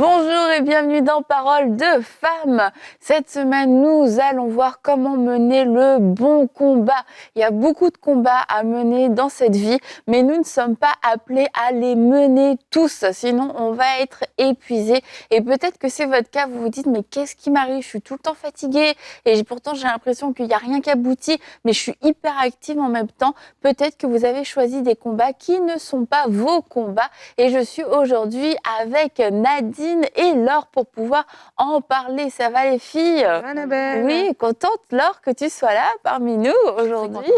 Bonjour et bienvenue dans Parole de femmes. Cette semaine, nous allons voir comment mener le bon combat. Il y a beaucoup de combats à mener dans cette vie, mais nous ne sommes pas appelés à les mener tous, sinon on va être épuisés. Et peut-être que c'est votre cas, vous vous dites, mais qu'est-ce qui m'arrive? Je suis tout le temps fatiguée et pourtant j'ai l'impression qu'il n'y a rien qui aboutit, mais je suis hyper active en même temps. Peut-être que vous avez choisi des combats qui ne sont pas vos combats. Et je suis aujourd'hui avec Nadine et Laure pour pouvoir en parler. Ça va les filles? Ça va, Annabelle? Oui, contente Laure que tu sois là parmi nous aujourd'hui.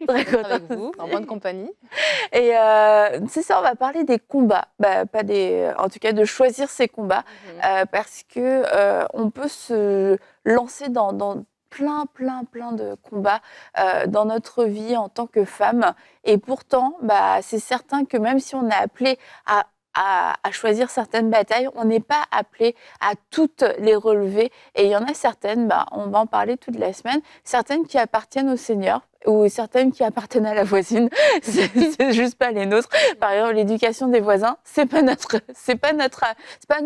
Très contente avec vous, en bonne compagnie. Et c'est ça, on va parler des combats, pas des, en tout cas de choisir ses combats, parce que on peut se lancer dans plein de combats dans notre vie en tant que femme. Et pourtant, c'est certain que même si on est appelé à choisir certaines batailles, on n'est pas appelé à toutes les relever. Et il y en a certaines, on va en parler toute la semaine, certaines qui appartiennent au Seigneur, ou certaines qui appartiennent à la voisine, c'est juste pas les nôtres. Par exemple, l'éducation des voisins, c'est pas à nous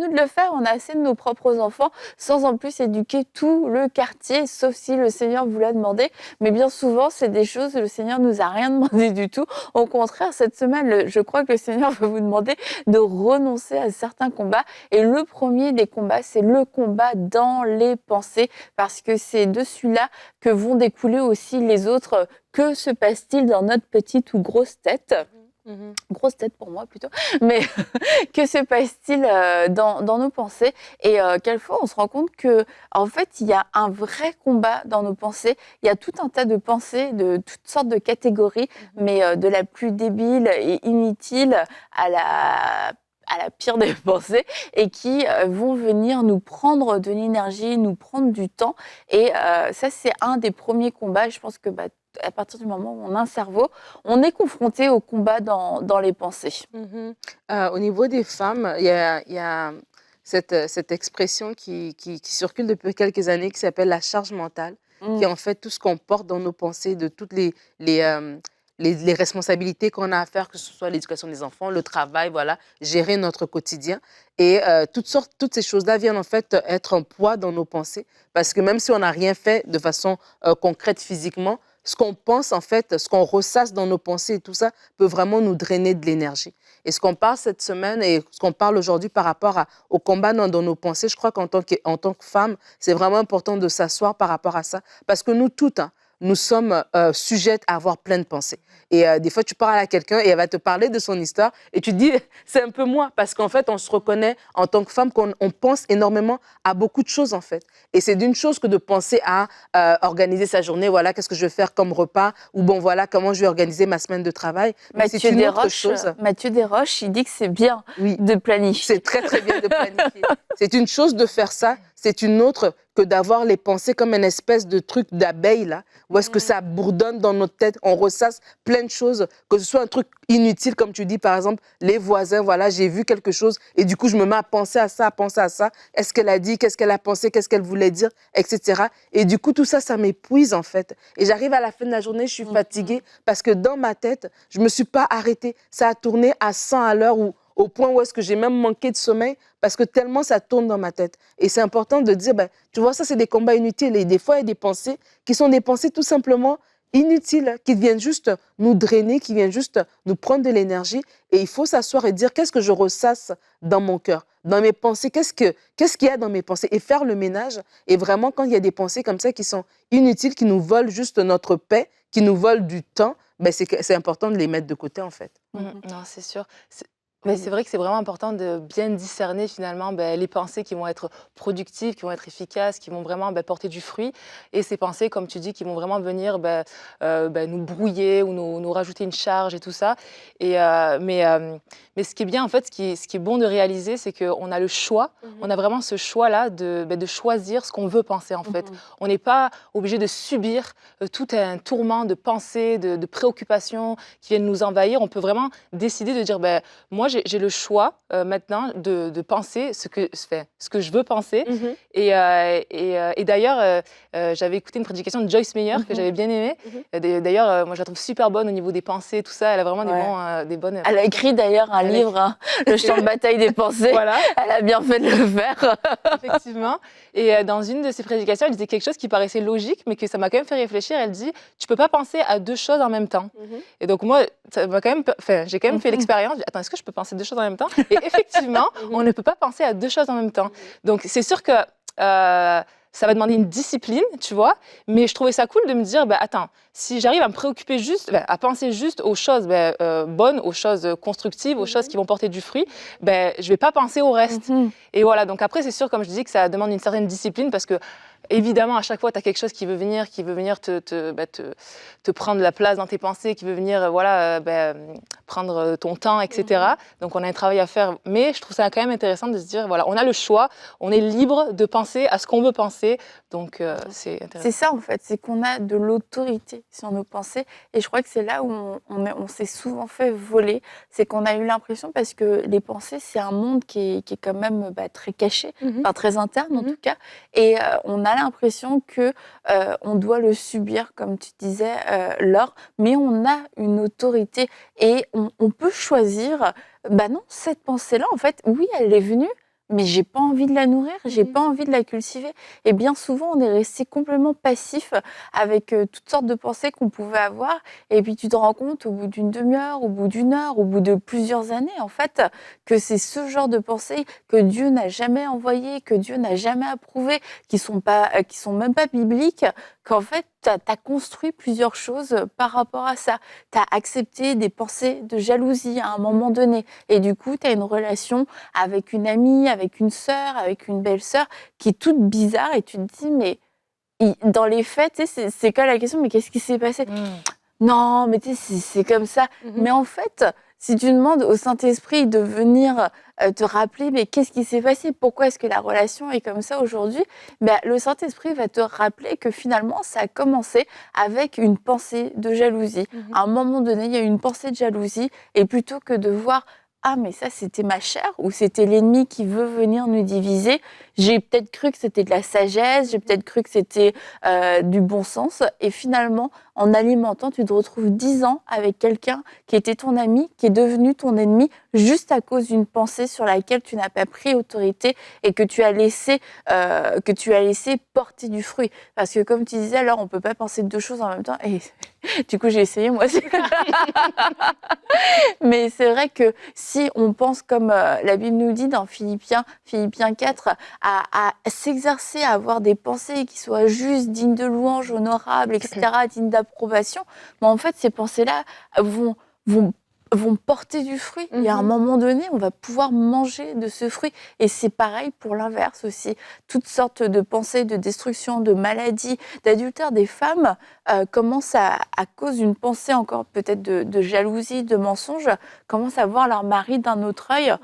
de le faire. On a assez de nos propres enfants, sans en plus éduquer tout le quartier, sauf si le Seigneur vous l'a demandé. Mais bien souvent, c'est des choses, le Seigneur nous a rien demandé du tout. Au contraire, cette semaine, je crois que le Seigneur va vous demander de renoncer à certains combats. Et le premier des combats, c'est le combat dans les pensées, parce que c'est de celui-là que vont découler aussi les autres. Que se passe-t-il dans notre petite ou grosse tête? Grosse tête pour moi plutôt, mais que se passe-t-il dans nos pensées? Et quelquefois on se rend compte que en fait il y a un vrai combat dans nos pensées. Il y a tout un tas de pensées de toutes sortes de catégories, mais de la plus débile et inutile à la pire des pensées, et qui vont venir nous prendre de l'énergie, nous prendre du temps. Et ça, c'est un des premiers combats. Je pense que à partir du moment où on a un cerveau, on est confronté au combat dans les pensées. Au niveau des femmes, il y a cette expression qui circule depuis quelques années qui s'appelle la charge mentale, qui est en fait tout ce qu'on porte dans nos pensées, de toutes les responsabilités qu'on a à faire, que ce soit l'éducation des enfants, le travail, voilà, gérer notre quotidien. Et toutes ces choses-là viennent en fait être un poids dans nos pensées, parce que même si on n'a rien fait de façon concrète physiquement, ce qu'on pense en fait, ce qu'on ressasse dans nos pensées et tout ça peut vraiment nous drainer de l'énergie. Et ce qu'on parle cette semaine et ce qu'on parle aujourd'hui par rapport au combat dans nos pensées, je crois qu'en tant que femme, c'est vraiment important de s'asseoir par rapport à ça, parce que nous toutes, nous sommes sujettes à avoir plein de pensées. Et des fois, tu parles à quelqu'un et elle va te parler de son histoire et tu te dis, c'est un peu moi, parce qu'en fait, on se reconnaît en tant que femme qu'on pense énormément à beaucoup de choses, en fait. Et c'est d'une chose que de penser à organiser sa journée, voilà, qu'est-ce que je vais faire comme repas, ou bon, voilà, comment je vais organiser ma semaine de travail. Mais c'est une autre chose. Mathieu Desroches, il dit que c'est bien de planifier. C'est très, très bien de planifier. C'est une chose de faire ça, c'est une autre que d'avoir les pensées comme une espèce de truc d'abeille, là, où est-ce que ça bourdonne dans notre tête, on ressasse plein de choses, que ce soit un truc inutile, comme tu dis, par exemple, les voisins, voilà, j'ai vu quelque chose, et du coup, je me mets à penser à ça, est-ce qu'elle a dit, qu'est-ce qu'elle a pensé, qu'est-ce qu'elle voulait dire, etc. Et du coup, tout ça, ça m'épuise, en fait. Et j'arrive à la fin de la journée, je suis fatiguée, parce que dans ma tête, je ne me suis pas arrêtée. Ça a tourné à 100 à l'heure, au point où est-ce que j'ai même manqué de sommeil, parce que tellement ça tourne dans ma tête. Et c'est important de dire, tu vois, ça, c'est des combats inutiles. Et des fois, il y a des pensées qui sont des pensées tout simplement inutiles, qui viennent juste nous drainer, qui viennent juste nous prendre de l'énergie. Et il faut s'asseoir et dire, qu'est-ce que je ressasse dans mon cœur, dans mes pensées, qu'est-ce qu'il y a dans mes pensées, et faire le ménage. Et vraiment, quand il y a des pensées comme ça qui sont inutiles, qui nous volent juste notre paix, qui nous volent du temps, c'est important de les mettre de côté, en fait. Non, c'est sûr. Mais c'est vrai que c'est vraiment important de bien discerner finalement les pensées qui vont être productives, qui vont être efficaces, qui vont vraiment porter du fruit, et ces pensées, comme tu dis, qui vont vraiment venir nous brouiller ou nous rajouter une charge et tout ça. Et, mais ce qui est bien, en fait, ce qui est bon de réaliser, c'est qu'on a le choix, on a vraiment ce choix-là de choisir ce qu'on veut penser, en fait. On n'est pas obligé de subir tout un tourment de pensées, de préoccupations qui viennent nous envahir. On peut vraiment décider de dire, moi, j'ai le choix maintenant de penser ce que je veux penser. Mhm. Et d'ailleurs, j'avais écouté une prédication de Joyce Meyer que j'avais bien aimée. D'ailleurs, moi, je la trouve super bonne au niveau des pensées, tout ça. Elle a vraiment des bonnes... Elle a écrit d'ailleurs un livre, hein, Le champ de bataille des pensées. Voilà. Elle a bien fait de le faire. Effectivement. Et dans une de ses prédications, elle disait quelque chose qui paraissait logique, mais que ça m'a quand même fait réfléchir. Elle dit, tu peux pas penser à deux choses en même temps. Et donc moi, ça m'a quand même, j'ai quand même fait l'expérience. J'ai dit, attends, est-ce que je peux penser deux choses en même temps? Et effectivement, on ne peut pas penser à deux choses en même temps. Donc c'est sûr que ça va demander une discipline, tu vois. Mais je trouvais ça cool de me dire, bah, attends, si j'arrive à me préoccuper juste, à penser juste aux choses bonnes, aux choses constructives, aux choses qui vont porter du fruit, je vais pas penser au reste. Et voilà, donc après, c'est sûr, comme je dis, que ça demande une certaine discipline parce que évidemment, à chaque fois, tu as quelque chose qui veut venir te prendre la place dans tes pensées, qui veut venir prendre ton temps, etc. Donc, on a un travail à faire. Mais je trouve ça quand même intéressant de se dire, voilà, on a le choix, on est libre de penser à ce qu'on veut penser. Donc, c'est intéressant. C'est ça, en fait, c'est qu'on a de l'autorité sur nos pensées. Et je crois que c'est là où on s'est souvent fait voler. C'est qu'on a eu l'impression, parce que les pensées, c'est un monde qui est quand même très caché, enfin très interne en tout cas. Et on a l'impression que on doit le subir, comme tu disais, Laure, mais on a une autorité et on peut choisir. Non, cette pensée-là, en fait, oui, elle est venue, mais j'ai pas envie de la nourrir, j'ai pas envie de la cultiver. Et bien souvent, on est resté complètement passif avec toutes sortes de pensées qu'on pouvait avoir. Et puis, tu te rends compte au bout d'une demi-heure, au bout d'une heure, au bout de plusieurs années, en fait, que c'est ce genre de pensées que Dieu n'a jamais envoyées, que Dieu n'a jamais approuvées, qui sont même pas bibliques, qu'en fait, tu as construit plusieurs choses par rapport à ça. Tu as accepté des pensées de jalousie à un moment donné. Et du coup, tu as une relation avec une amie, avec une sœur, avec une belle-sœur qui est toute bizarre. Et tu te dis, mais dans les faits, c'est quoi la question? Mais qu'est-ce qui s'est passé? Non, mais c'est comme ça. Mais en fait, si tu demandes au Saint-Esprit de venir te rappeler, mais qu'est-ce qui s'est passé? Pourquoi est-ce que la relation est comme ça aujourd'hui? Le Saint-Esprit va te rappeler que finalement, ça a commencé avec une pensée de jalousie. À un moment donné, il y a eu une pensée de jalousie, et plutôt que de voir ah, mais ça, c'était ma chair, ou c'était l'ennemi qui veut venir nous diviser. J'ai peut-être cru que c'était de la sagesse, j'ai peut-être cru que c'était du bon sens. Et finalement, en alimentant, tu te retrouves 10 ans avec quelqu'un qui était ton ami, qui est devenu ton ennemi, juste à cause d'une pensée sur laquelle tu n'as pas pris autorité et que tu as laissé porter du fruit. Parce que comme tu disais, alors on ne peut pas penser deux choses en même temps. Et du coup, j'ai essayé, moi aussi. Mais c'est vrai que si on pense comme la Bible nous dit dans Philippiens 4, à s'exercer à avoir des pensées qui soient justes, dignes de louange, honorables, etc., dignes d'approbation, mais en fait, ces pensées-là vont porter du fruit. Et à un moment donné, on va pouvoir manger de ce fruit. Et c'est pareil pour l'inverse aussi. Toutes sortes de pensées de destruction, de maladies, d'adultère des femmes commencent à cause d'une pensée encore peut-être de jalousie, de mensonge, commencent à voir leur mari d'un autre œil.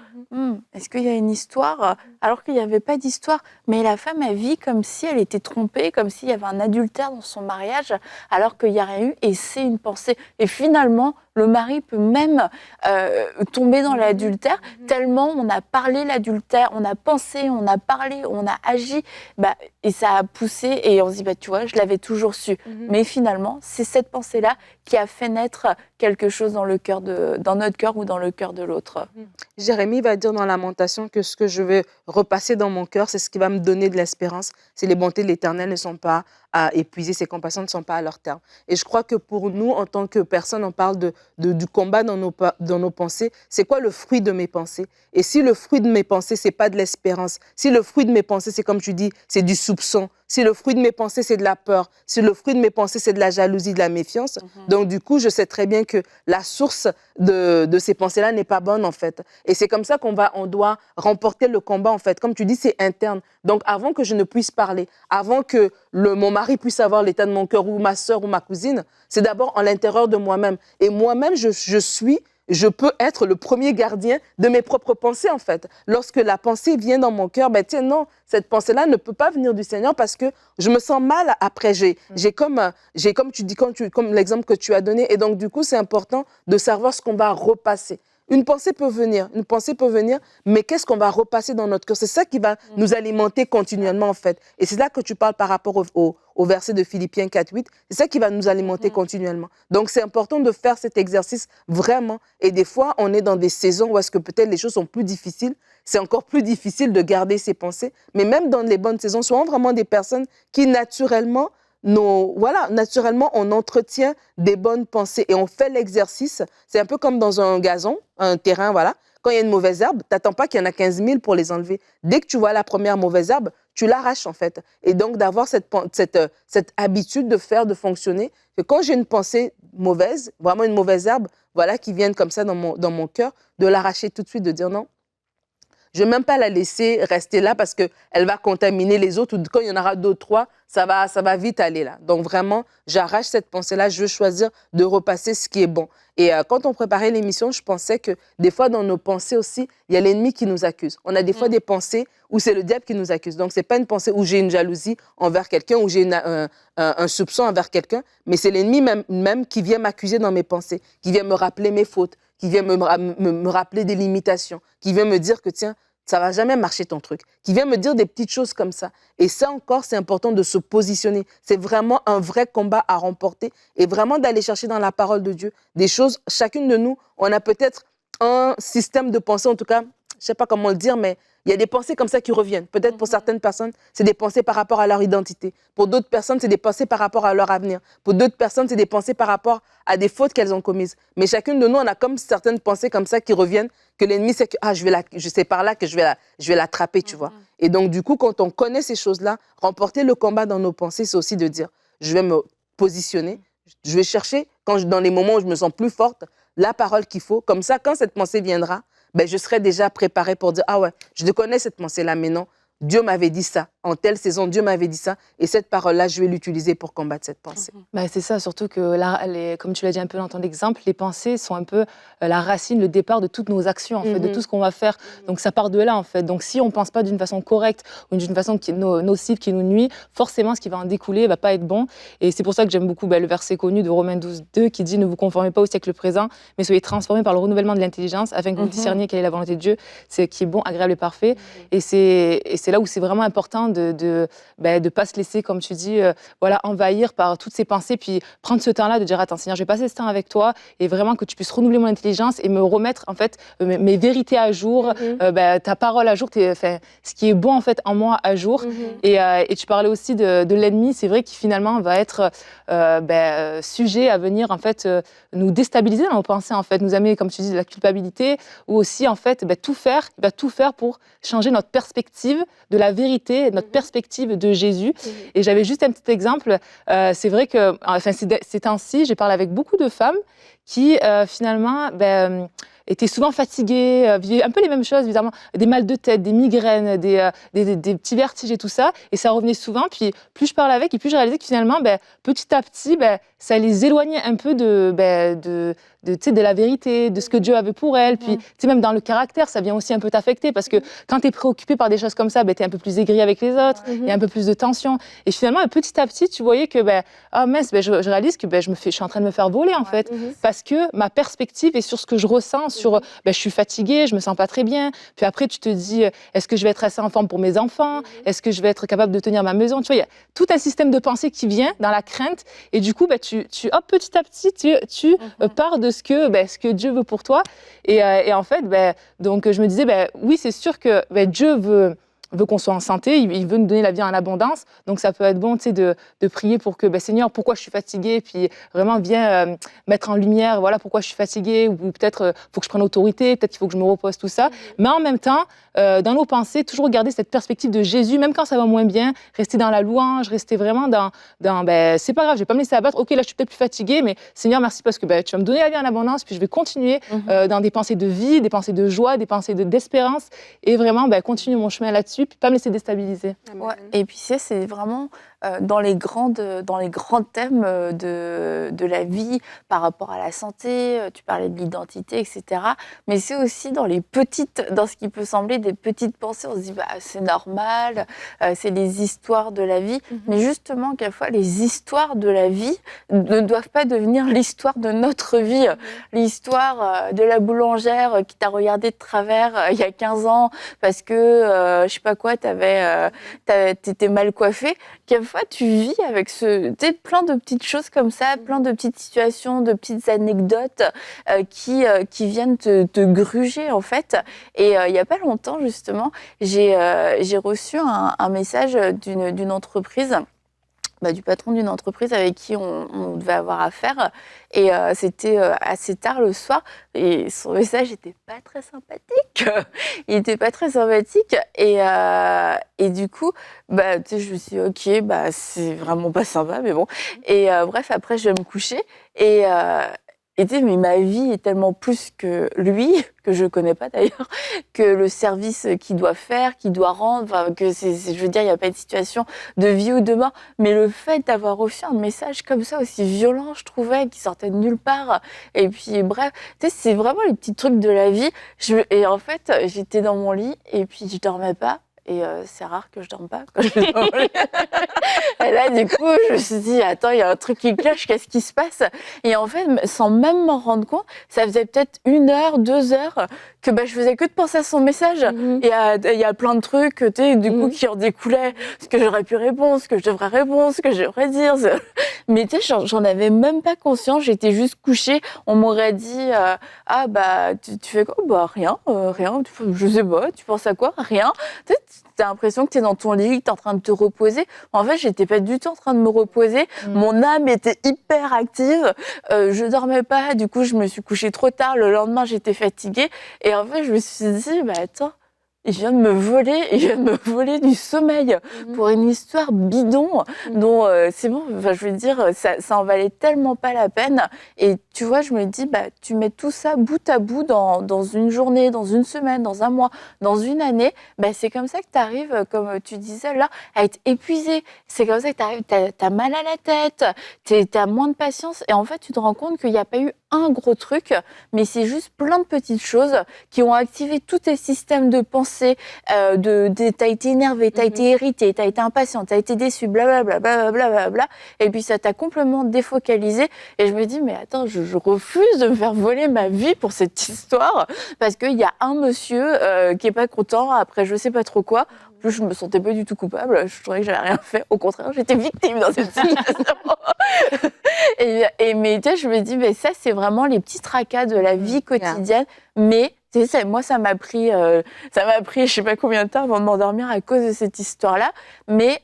Est-ce qu'il y a une histoire? Alors qu'il n'y avait pas d'histoire. Mais la femme, elle vit comme si elle était trompée, comme s'il y avait un adultère dans son mariage, alors qu'il n'y a rien eu. Et c'est une pensée. Et finalement, le mari peut même tomber dans l'adultère, tellement on a parlé l'adultère, on a pensé, on a parlé, on a agi, et ça a poussé, et on se dit, tu vois, je l'avais toujours su. Mais finalement, c'est cette pensée-là qui a fait naître quelque chose dans notre cœur ou dans le cœur de l'autre. Jérémie va dire dans Lamentation que ce que je vais repasser dans mon cœur, c'est ce qui va me donner de l'espérance. Si les bontés de l'Éternel ne sont pas épuisées, ses compassions ne sont pas à leur terme. Et je crois que pour nous, en tant que personnes, on parle du combat dans nos pensées. C'est quoi le fruit de mes pensées? Et si le fruit de mes pensées, c'est pas de l'espérance, si le fruit de mes pensées, c'est comme tu dis, c'est du soupçon, si le fruit de mes pensées, c'est de la peur, si le fruit de mes pensées, c'est de la jalousie, de la méfiance, donc du coup, je sais très bien que la source de ces pensées-là n'est pas bonne, en fait. Et c'est comme ça on doit remporter le combat, en fait. Comme tu dis, c'est interne. Donc, avant que je ne puisse parler, avant que mon mari puisse savoir l'état de mon cœur, ou ma sœur, ou ma cousine, c'est d'abord à l'intérieur de moi-même. Et moi-même, je peux être le premier gardien de mes propres pensées, en fait. Lorsque la pensée vient dans mon cœur, tiens, non, cette pensée-là ne peut pas venir du Seigneur parce que je me sens mal après. J'ai comme tu dis, comme l'exemple que tu as donné. Et donc, du coup, c'est important de savoir ce qu'on va repasser. une pensée peut venir, mais qu'est-ce qu'on va repasser dans notre cœur? C'est ça qui va nous alimenter continuellement, en fait. Et c'est là que tu parles par rapport au verset de Philippiens 4:8. C'est ça qui va nous alimenter continuellement. Donc, c'est important de faire cet exercice vraiment. Et des fois, on est dans des saisons où est-ce que peut-être les choses sont plus difficiles. C'est encore plus difficile de garder ses pensées. Mais même dans les bonnes saisons, soyons vraiment des personnes qui naturellement, on entretient des bonnes pensées et on fait l'exercice. C'est un peu comme dans un gazon, un terrain, voilà. Quand il y a une mauvaise herbe, tu n'attends pas qu'il y en a 15 000 pour les enlever. Dès que tu vois la première mauvaise herbe, tu l'arraches en fait. Et donc d'avoir cette habitude de faire, de fonctionner, que quand j'ai une pensée mauvaise, vraiment une mauvaise herbe, voilà, qui vienne comme ça dans mon cœur, de l'arracher tout de suite, de dire non. Je ne vais même pas la laisser rester là parce qu'elle va contaminer les autres. Ou quand il y en aura d'autres, trois, ça va vite aller là. Donc vraiment, j'arrache cette pensée-là. Je veux choisir de repasser ce qui est bon. Et quand on préparait l'émission, je pensais que des fois, dans nos pensées aussi, il y a l'ennemi qui nous accuse. On a des fois des pensées où c'est le diable qui nous accuse. Donc, ce n'est pas une pensée où j'ai une jalousie envers quelqu'un, où j'ai un soupçon envers quelqu'un, mais c'est l'ennemi même qui vient m'accuser dans mes pensées, qui vient me rappeler mes fautes, qui vient me rappeler des limitations, qui vient me dire que tiens, ça ne va jamais marcher ton truc, qui vient me dire des petites choses comme ça. Et ça encore, c'est important de se positionner. C'est vraiment un vrai combat à remporter et vraiment d'aller chercher dans la parole de Dieu des choses. Chacune de nous, on a peut-être un système de pensée, en tout cas, je ne sais pas comment le dire, mais il y a des pensées comme ça qui reviennent. Peut-être pour certaines personnes, c'est des pensées par rapport à leur identité. Pour d'autres personnes, c'est des pensées par rapport à leur avenir. Pour d'autres personnes, c'est des pensées par rapport à des fautes qu'elles ont commises. Mais chacune de nous, on a comme certaines pensées comme ça qui reviennent, que l'ennemi sait que je sais par là que je vais l'attraper, tu vois. Et donc, du coup, quand on connaît ces choses-là, remporter le combat dans nos pensées, c'est aussi de dire, je vais me positionner, je vais chercher, dans les moments où je me sens plus forte, la parole qu'il faut. Comme ça, quand cette pensée viendra, ben, je serai déjà préparée pour dire « Ah ouais, je connais cette pensée-là, mais non, Dieu m'avait dit ça. En telle saison, Dieu m'avait dit ça. Et cette parole-là, je vais l'utiliser pour combattre cette pensée. » Bah, c'est ça, surtout que là, comme tu l'as dit un peu dans ton exemple, les pensées sont un peu la racine, le départ de toutes nos actions, en fait, de tout ce qu'on va faire. Donc ça part de là, en fait. Donc si on ne pense pas d'une façon correcte ou d'une façon nocive qui nous nuit, forcément, ce qui va en découler ne va pas être bon. Et c'est pour ça que j'aime beaucoup le verset connu de Romains 12:2 qui dit « Ne vous conformez pas au siècle présent, mais soyez transformés par le renouvellement de l'intelligence afin que vous discerniez quelle est la volonté de Dieu, c'est qui est bon, agréable et parfait. » Et c'est là où c'est vraiment important de pas se laisser, comme tu dis, envahir par toutes ces pensées, puis prendre ce temps-là de dire attends Seigneur, je vais passer ce temps avec toi et vraiment que tu puisses renouveler mon intelligence et me remettre en fait mes vérités à jour, ta parole à jour, ce qui est bon en fait en moi à jour. Et tu parlais aussi de l'ennemi, c'est vrai qu'il finalement va être sujet à venir en fait nous déstabiliser dans nos pensées, en fait, nous amener, comme tu dis, de la culpabilité, ou aussi en fait il va tout faire pour changer notre perspective de la vérité, notre perspective de Jésus. Et j'avais juste un petit exemple. C'est vrai que ces temps-ci, j'ai parlé avec beaucoup de femmes qui finalement étaient souvent fatiguées, vivaient un peu les mêmes choses, évidemment, des mal de tête, des migraines, des petits vertiges et tout ça. Et ça revenait souvent. Puis plus je parlais avec, et plus je réalisais que finalement, petit à petit, ça les éloignait un peu de la vérité, de ce que Dieu avait pour elles. Puis même dans le caractère, ça vient aussi un peu t'affecter parce que quand tu es préoccupé par des choses comme ça, tu es un peu plus aigri avec les autres, il y a un peu plus de tension. Et finalement, petit à petit, tu voyais que je réalise que je suis en train de me faire voler en fait, parce que ma perspective est sur ce que je ressens, sur je suis fatiguée, je me sens pas très bien. Puis après, tu te dis, est-ce que je vais être assez en forme pour mes enfants? Est-ce que je vais être capable de tenir ma maison? Tu vois, il y a tout un système de pensée qui vient dans la crainte. Et du coup, petit à petit, tu pars de ce que Dieu veut pour toi. Et en fait, donc je me disais, oui, c'est sûr que Dieu veut qu'on soit en santé, il veut nous donner la vie en abondance. Donc ça peut être bon de prier pour que, Seigneur, pourquoi je suis fatiguée? Puis vraiment, viens mettre en lumière, voilà pourquoi je suis fatiguée, ou peut-être faut que je prenne autorité, peut-être qu'il faut que je me repose, tout ça. Mais en même temps, dans nos pensées, toujours garder cette perspective de Jésus, même quand ça va moins bien, rester dans la louange, rester vraiment dans c'est pas grave, je vais pas me laisser abattre. Ok, là, je suis peut-être plus fatiguée, mais Seigneur, merci parce que tu vas me donner la vie en abondance, puis je vais continuer dans des pensées de vie, des pensées de joie, des pensées d'espérance, et vraiment continuer mon chemin là-dessus, puis pas me laisser déstabiliser. Ouais. Et puis c'est vraiment dans les grands thèmes de la vie par rapport à la santé, tu parlais de l'identité, etc. Mais c'est aussi dans ce qui peut sembler des petites pensées, on se dit, bah, c'est normal, c'est les histoires de la vie. Mais justement, quelquefois, les histoires de la vie ne doivent pas devenir l'histoire de notre vie. L'histoire de la boulangère qui t'a regardé de travers il y a 15 ans parce que, je sais pas quoi, t'étais mal coiffée. Quelquefois, tu vis avec plein de petites choses comme ça, plein de petites situations, de petites anecdotes qui viennent te gruger, en fait. Et il y a pas longtemps, justement, j'ai reçu un message d'une entreprise, du patron d'une entreprise avec qui on devait avoir affaire. Et c'était assez tard le soir. Et son message n'était pas très sympathique. Il n'était pas très sympathique. Et du coup, tu sais, je me suis dit, OK, c'est vraiment pas sympa, mais bon. Et bref, après, je vais me coucher. Et tu sais, mais ma vie est tellement plus que lui, que je ne connais pas d'ailleurs, que le service qu'il doit faire, qu'il doit rendre, enfin, je veux dire, il n'y a pas de situation de vie ou de mort. Mais le fait d'avoir reçu un message comme ça, aussi violent, je trouvais, qui sortait de nulle part. Et puis, bref, tu sais, c'est vraiment les petits trucs de la vie. Et en fait, j'étais dans mon lit et puis je dormais pas. Et c'est rare que je dorme pas quand je suis dans mon lit. Et là, du coup, je me suis dit, attends, il y a un truc qui cloche, qu'est-ce qui se passe? Et en fait, sans même m'en rendre compte, ça faisait peut-être 1 heure, 2 heures que je faisais que de penser à son message. Et il y a plein de trucs, tu sais, du coup, qui en découlaient, ce que j'aurais pu répondre, ce que je devrais répondre, ce que je devrais dire. Mais tu sais, j'en avais même pas conscience, j'étais juste couchée. On m'aurait dit, tu fais quoi? Rien, rien. Je sais pas, tu penses à quoi? Rien. Tu sais, t'as l'impression que t'es dans ton lit, que t'es en train de te reposer. En fait, j'étais pas du tout en train de me reposer. Mon âme était hyper active. Je dormais pas. Du coup, je me suis couchée trop tard. Le lendemain, j'étais fatiguée. Et en fait, je me suis dit, attends, il vient de me voler du sommeil pour une histoire bidon dont c'est bon, enfin, je veux dire, ça en valait tellement pas la peine. Et tu vois, je me dis, tu mets tout ça bout à bout dans une journée, dans une semaine, dans un mois, dans une année, c'est comme ça que tu arrives, comme tu disais là, à être épuisé. C'est comme ça que tu arrives, t'as mal à la tête, t'as moins de patience. Et en fait, tu te rends compte qu'il n'y a pas eu un gros truc, mais c'est juste plein de petites choses qui ont activé tous tes systèmes de pensée. T'as été énervé, t'as été irrité, t'as été impatient, t'as été déçu, blablabla, blablabla. Et puis ça t'a complètement défocalisé. Et je me dis, mais attends, je refuse de me faire voler ma vie pour cette histoire parce qu'il y a un monsieur qui est pas content après je sais pas trop quoi. En plus, je me sentais pas du tout coupable. Je trouvais que j'avais rien fait. Au contraire, j'étais victime dans cette situation. Mais tu sais, je me dis, ça, c'est vraiment les petits tracas de la vie quotidienne. Mais tu sais, moi, ça m'a pris, je sais pas combien de temps avant de m'endormir à cause de cette histoire-là. Mais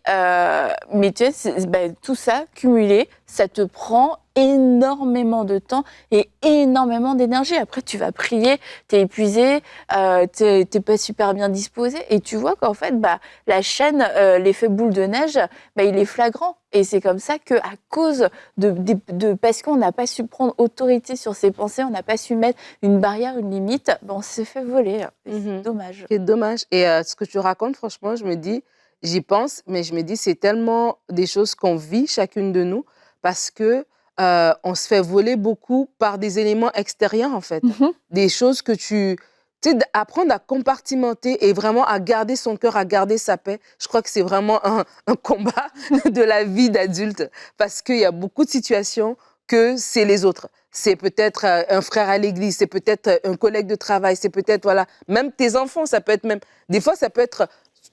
tu sais, tout ça cumulé, ça te prend énormément de temps et énormément d'énergie. Après, tu vas prier, t'es épuisé, t'es pas super bien disposé. Et tu vois qu'en fait, la chaîne, l'effet boule de neige, il est flagrant. Et c'est comme ça qu'à cause parce qu'on n'a pas su prendre autorité sur ses pensées, on n'a pas su mettre une barrière, une limite, on s'est fait voler. C'est dommage. C'est dommage. Et ce que tu racontes, franchement, je me dis, j'y pense, mais je me dis, c'est tellement des choses qu'on vit, chacune de nous, parce que on se fait voler beaucoup par des éléments extérieurs, en fait. Des choses que tu sais, apprendre à compartimenter et vraiment à garder son cœur, à garder sa paix, je crois que c'est vraiment un combat de la vie d'adulte. Parce qu'il y a beaucoup de situations que c'est les autres. C'est peut-être un frère à l'église, c'est peut-être un collègue de travail, c'est peut-être, voilà, même tes enfants, ça peut être même... Des fois, ça peut être...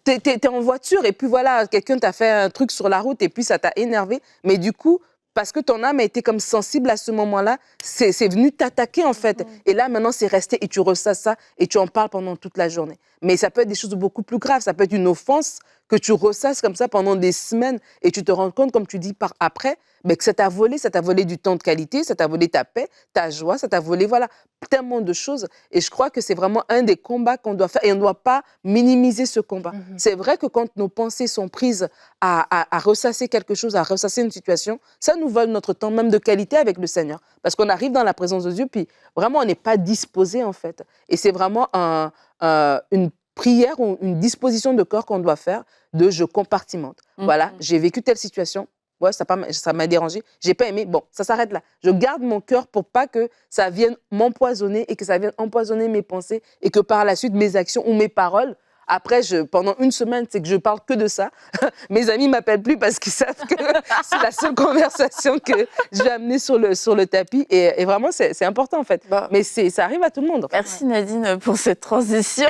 T'es en voiture et puis voilà, quelqu'un t'a fait un truc sur la route et puis ça t'a énervé. Mais du coup, parce que ton âme a été comme sensible à ce moment-là, c'est venu t'attaquer en fait. Et là, maintenant, c'est resté et tu ressasses ça et tu en parles pendant toute la journée. Mais ça peut être des choses beaucoup plus graves. Ça peut être une offense que tu ressasses comme ça pendant des semaines et tu te rends compte, comme tu dis par après, que ça t'a volé du temps de qualité, ça t'a volé ta paix, ta joie, ça t'a volé, voilà, tellement de choses. Et je crois que c'est vraiment un des combats qu'on doit faire et on ne doit pas minimiser ce combat. C'est vrai que quand nos pensées sont prises à ressasser quelque chose, à ressasser une situation, ça nous vole notre temps même de qualité avec le Seigneur. Parce qu'on arrive dans la présence de Dieu, puis vraiment, on n'est pas disposé, en fait. Et c'est vraiment une prière ou une disposition de cœur qu'on doit faire de je compartimente. Voilà, j'ai vécu telle situation. Ouais, ça m'a dérangé, j'ai pas aimé, bon, ça s'arrête là. Je garde mon cœur pour pas que ça vienne m'empoisonner et que ça vienne empoisonner mes pensées et que par la suite, mes actions ou mes paroles, après, pendant une semaine, c'est que je parle que de ça. Mes amis m'appellent plus parce qu'ils savent que c'est la seule conversation que je vais amener sur le tapis. Et vraiment, c'est important en fait. Bah. Mais ça arrive à tout le monde. Merci Nadine pour cette transition.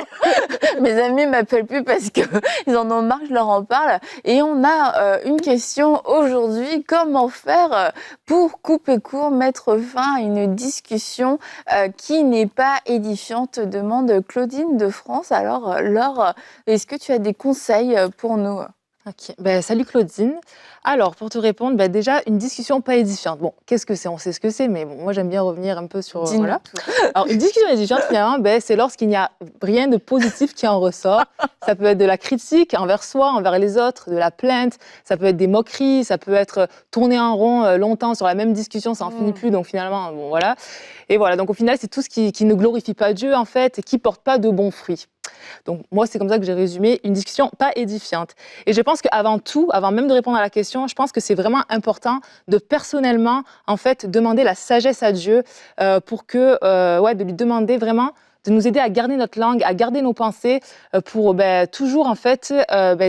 Mes amis m'appellent plus parce qu'ils en ont marre, je leur en parle. Et on a une question aujourd'hui. Comment faire pour couper court, mettre fin à une discussion qui n'est pas édifiante, demande Claudine de France. Alors, Laure, est-ce que tu as des conseils pour nous? Ok, salut Claudine. Alors, pour te répondre, déjà, une discussion pas édifiante. Bon, qu'est-ce que c'est? On sait ce que c'est, mais bon, moi, j'aime bien revenir un peu sur... voilà. Alors, une discussion édifiante, finalement, c'est lorsqu'il n'y a rien de positif qui en ressort. Ça peut être de la critique envers soi, envers les autres, de la plainte, ça peut être des moqueries, ça peut être tourner en rond longtemps sur la même discussion, ça n'en finit plus, donc finalement, bon, voilà. Et voilà, donc au final, c'est tout ce qui ne glorifie pas Dieu, en fait, et qui porte pas de bons fruits. Donc moi, c'est comme ça que j'ai résumé une discussion pas édifiante. Et je pense qu'avant tout, avant même de répondre à la question, je pense que c'est vraiment important de personnellement, en fait, demander la sagesse à Dieu pour que, de lui demander vraiment de nous aider à garder notre langue, à garder nos pensées pour toujours en fait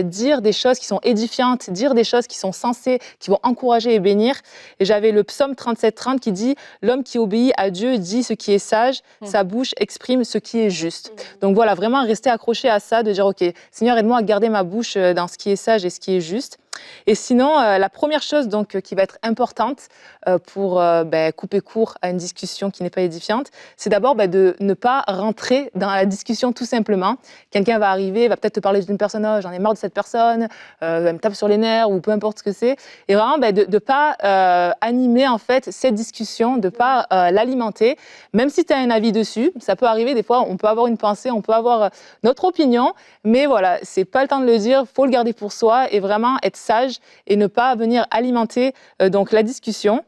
dire des choses qui sont édifiantes, dire des choses qui sont sensées, qui vont encourager et bénir. Et j'avais le psaume 37-30 qui dit « L'homme qui obéit à Dieu dit ce qui est sage, sa bouche exprime ce qui est juste. » Donc voilà, vraiment rester accroché à ça, de dire « Ok, Seigneur, aide-moi à garder ma bouche dans ce qui est sage et ce qui est juste. » Et sinon, la première chose donc, qui va être importante pour couper court à une discussion qui n'est pas édifiante, c'est d'abord de ne pas rentrer dans la discussion tout simplement. Quelqu'un va arriver, va peut-être te parler d'une personne, oh, j'en ai marre de cette personne, elle me tape sur les nerfs ou peu importe ce que c'est. Et vraiment de ne pas animer en fait cette discussion, de ne pas l'alimenter, même si tu as un avis dessus. Ça peut arriver, des fois, on peut avoir une pensée, on peut avoir notre opinion, mais voilà, c'est pas le temps de le dire, il faut le garder pour soi et vraiment être sage et ne pas venir alimenter donc la discussion.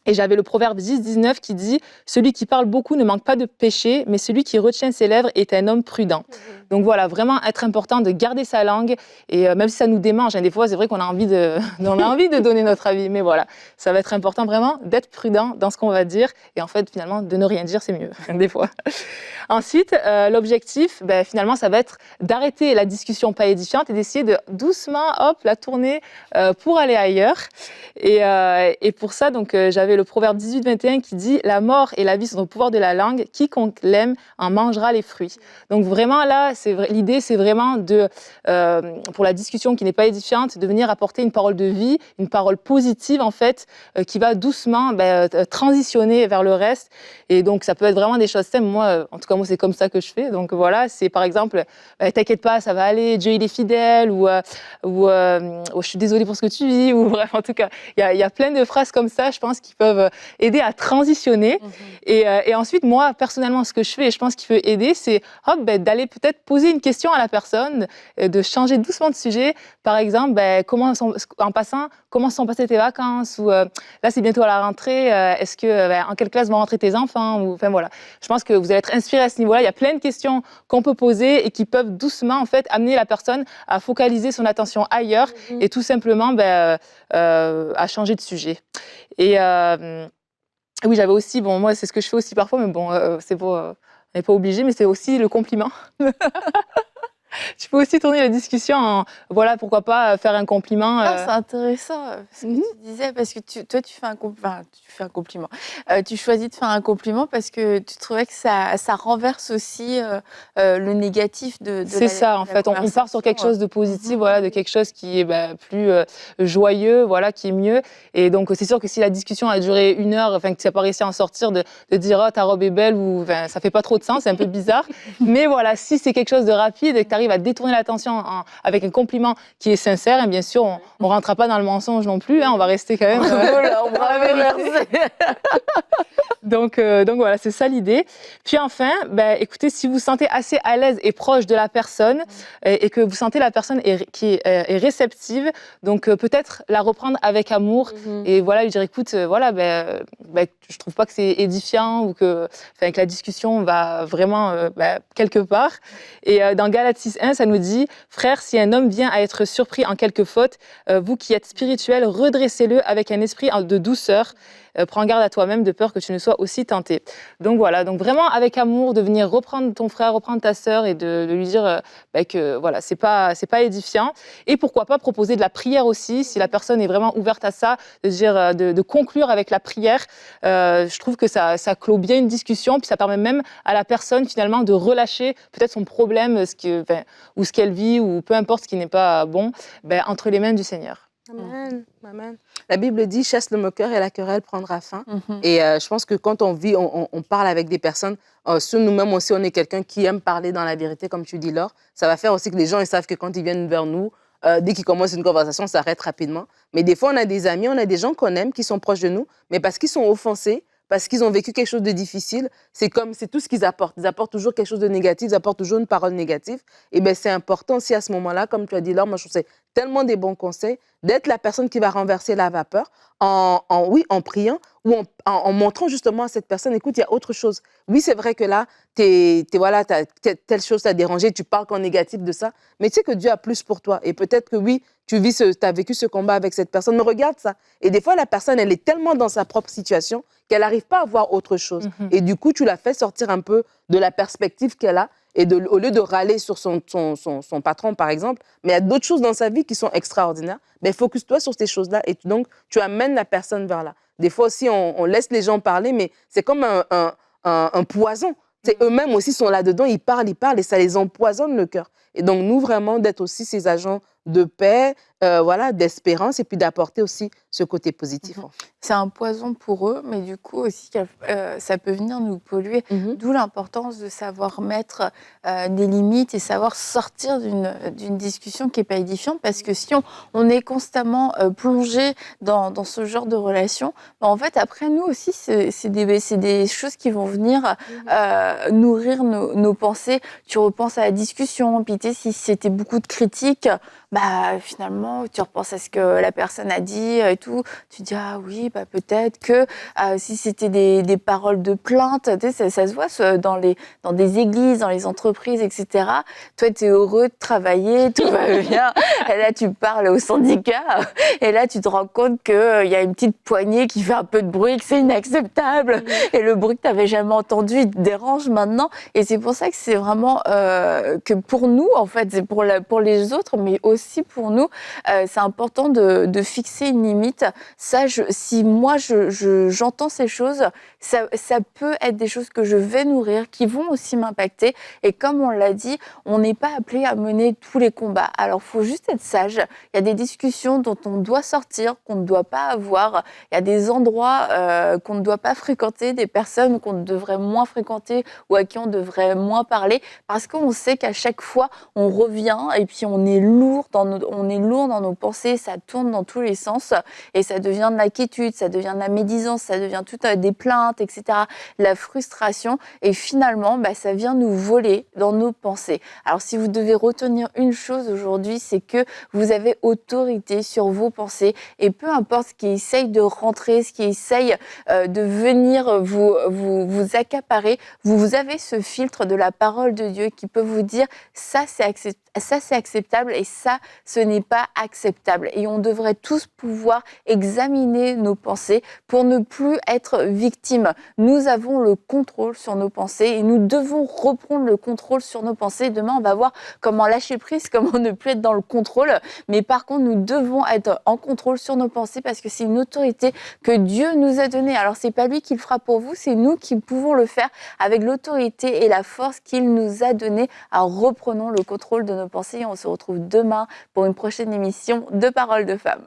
Et j'avais le proverbe 10-19 qui dit « Celui qui parle beaucoup ne manque pas de péché, mais celui qui retient ses lèvres est un homme prudent. » Donc voilà, vraiment être important de garder sa langue. Et même si ça nous démange, des fois, c'est vrai qu'on a envie de donner notre avis. Mais voilà, ça va être important vraiment d'être prudent dans ce qu'on va dire. Et en fait, finalement, de ne rien dire, c'est mieux, des fois. Ensuite, l'objectif, finalement, ça va être d'arrêter la discussion pas édifiante et d'essayer de doucement, la tourner pour aller ailleurs. Et pour ça, donc, j'avais le proverbe 18-21 qui dit « La mort et la vie sont au pouvoir de la langue, quiconque l'aime en mangera les fruits. » Donc vraiment là, l'idée c'est vraiment pour la discussion qui n'est pas édifiante, de venir apporter une parole de vie, une parole positive en fait, qui va doucement transitionner vers le reste. Et donc ça peut être vraiment des choses simples. Moi, en tout cas moi c'est comme ça que je fais. Donc voilà, c'est par exemple « T'inquiète pas, ça va aller, Dieu il est fidèle » ou « Je suis désolée pour ce que tu vis » ou bref, en tout cas, il y a plein de phrases comme ça, je pense, qui peuvent aider à transitionner. Et ensuite, moi, personnellement, ce que je fais, et je pense qu'il peut aider, c'est d'aller peut-être poser une question à la personne, de changer doucement de sujet. Par exemple, comment sont passées tes vacances? Ou là, c'est bientôt à la rentrée. Est-ce que, en quelle classe vont rentrer tes enfants? Ou, enfin, voilà. Je pense que vous allez être inspiré à ce niveau-là. Il y a plein de questions qu'on peut poser et qui peuvent doucement, en fait, amener la personne à focaliser son attention ailleurs et tout simplement à changer de sujet. Et oui, j'avais aussi, bon, moi, c'est ce que je fais aussi parfois, mais bon, c'est pas, on n'est pas obligé, mais c'est aussi le compliment. Tu peux aussi tourner la discussion en, voilà, pourquoi pas faire un compliment. C'est intéressant ce que tu disais, parce que toi, tu fais un compliment. Tu choisis de faire un compliment parce que tu trouvais que ça renverse aussi le négatif de c'est ça, en fait. On part sur quelque chose de positif, voilà, de quelque chose qui est plus joyeux, voilà, qui est mieux. Et donc, c'est sûr que si la discussion a duré 1 heure, enfin, que tu n'as pas réussi à en sortir, de dire, oh, ta robe est belle, ou ça fait pas trop de sens, c'est un peu bizarre. Mais voilà, si c'est quelque chose de rapide et que tu arrive à détourner l'attention avec un compliment qui est sincère, et bien sûr, on ne rentrera pas dans le mensonge non plus, on va rester quand même... on va Donc voilà, c'est ça l'idée. Puis enfin, écoutez, si vous vous sentez assez à l'aise et proche de la personne et que vous sentez la personne est réceptive, donc peut-être la reprendre avec amour et voilà, lui dire écoute, je trouve pas que c'est édifiant ou que la discussion va vraiment quelque part. Et dans Galates 6:1, ça nous dit frères, si un homme vient à être surpris en quelque faute, vous qui êtes spirituels, redressez-le avec un esprit de douceur. Prends garde à toi-même de peur que tu ne sois aussi tenté. Donc voilà, donc vraiment avec amour, de venir reprendre ton frère, reprendre ta sœur et de lui dire que voilà, c'est pas édifiant. Et pourquoi pas proposer de la prière aussi, si la personne est vraiment ouverte à ça, de dire de conclure avec la prière. Je trouve que ça clôt bien une discussion, puis ça permet même à la personne finalement de relâcher peut-être son problème, ou ce qu'elle vit, ou peu importe ce qui n'est pas bon, entre les mains du Seigneur. Amen. Amen. La Bible dit chasse le moqueur et la querelle prendra fin. Et je pense que quand on vit, on parle avec des personnes, sur nous-mêmes aussi, on est quelqu'un qui aime parler dans la vérité, comme tu dis, Laure. Ça va faire aussi que les gens ils savent que quand ils viennent vers nous, dès qu'ils commencent une conversation, ça s'arrête rapidement. Mais des fois, on a des amis, on a des gens qu'on aime, qui sont proches de nous, mais parce qu'ils sont offensés, parce qu'ils ont vécu quelque chose de difficile, c'est tout ce qu'ils apportent. Ils apportent toujours quelque chose de négatif, ils apportent toujours une parole négative. Et bien, c'est important aussi à ce moment-là, comme tu as dit, Laure, moi je trouve que c'est tellement des bons conseils, d'être la personne qui va renverser la vapeur en priant ou en montrant justement à cette personne, écoute, il y a autre chose. Oui, c'est vrai que là, voilà, telle chose t'a dérangé, tu parles qu'en négatif de ça, mais tu sais que Dieu a plus pour toi. Et peut-être que oui, tu as vécu ce combat avec cette personne, mais regarde ça. Et des fois, la personne, elle est tellement dans sa propre situation qu'elle n'arrive pas à voir autre chose. Et du coup, tu la fais sortir un peu de la perspective qu'elle a. Et au lieu de râler sur son patron, par exemple, mais il y a d'autres choses dans sa vie qui sont extraordinaires, focus-toi sur ces choses-là et donc tu amènes la personne vers là. Des fois aussi, on laisse les gens parler, mais c'est comme un poison. Eux-mêmes aussi sont là-dedans, ils parlent et ça les empoisonne le cœur. Et donc, nous, vraiment, d'être aussi ces agents de paix, d'espérance et puis d'apporter aussi ce côté positif. C'est un poison pour eux, mais du coup aussi, ça peut venir nous polluer. D'où l'importance de savoir mettre des limites et savoir sortir d'une discussion qui n'est pas édifiante, parce que si on est constamment plongé dans ce genre de relation, en fait, après, nous aussi, c'est des choses qui vont venir nourrir nos pensées. Tu repenses à la discussion, puis si c'était beaucoup de critiques, finalement, tu repenses à ce que la personne a dit et tout. Tu dis, ah oui, peut-être que si c'était des paroles de plainte, ça se voit dans des églises, dans les entreprises, etc. Toi, tu es heureux de travailler, tout va bien. Et là, tu parles au syndicat. Et là, tu te rends compte qu'il y a une petite poignée qui fait un peu de bruit, que c'est inacceptable. Et le bruit que tu n'avais jamais entendu, il te dérange maintenant. Et c'est pour ça que c'est vraiment que pour nous, en fait, c'est pour les autres, mais aussi pour nous, c'est important de fixer une limite. Ça, si moi j'entends ces choses, ça peut être des choses que je vais nourrir, qui vont aussi m'impacter. Et comme on l'a dit, on n'est pas appelé à mener tous les combats. Alors, il faut juste être sage. Il y a des discussions dont on doit sortir, qu'on ne doit pas avoir. Il y a des endroits qu'on ne doit pas fréquenter, des personnes qu'on devrait moins fréquenter ou à qui on devrait moins parler, parce qu'on sait qu'à chaque fois, on revient et puis on est lourd dans nos pensées, ça tourne dans tous les sens et ça devient de l'inquiétude, ça devient de la médisance, ça devient tout des plaintes, etc. La frustration et finalement, ça vient nous voler dans nos pensées. Alors si vous devez retenir une chose aujourd'hui, c'est que vous avez autorité sur vos pensées et peu importe ce qui essaye de rentrer, ce qui essaye de venir vous accaparer, vous avez ce filtre de la parole de Dieu qui peut vous dire ça c'est acceptable et ça, ce n'est pas acceptable. Et on devrait tous pouvoir examiner nos pensées pour ne plus être victimes. Nous avons le contrôle sur nos pensées et nous devons reprendre le contrôle sur nos pensées. Demain, on va voir comment lâcher prise, comment ne plus être dans le contrôle. Mais par contre, nous devons être en contrôle sur nos pensées parce que c'est une autorité que Dieu nous a donnée. Alors, c'est pas lui qui le fera pour vous, c'est nous qui pouvons le faire avec l'autorité et la force qu'il nous a donnée. Alors, reprenons le contrôle de nos pensées. On se retrouve demain pour une prochaine émission de Paroles de Femmes.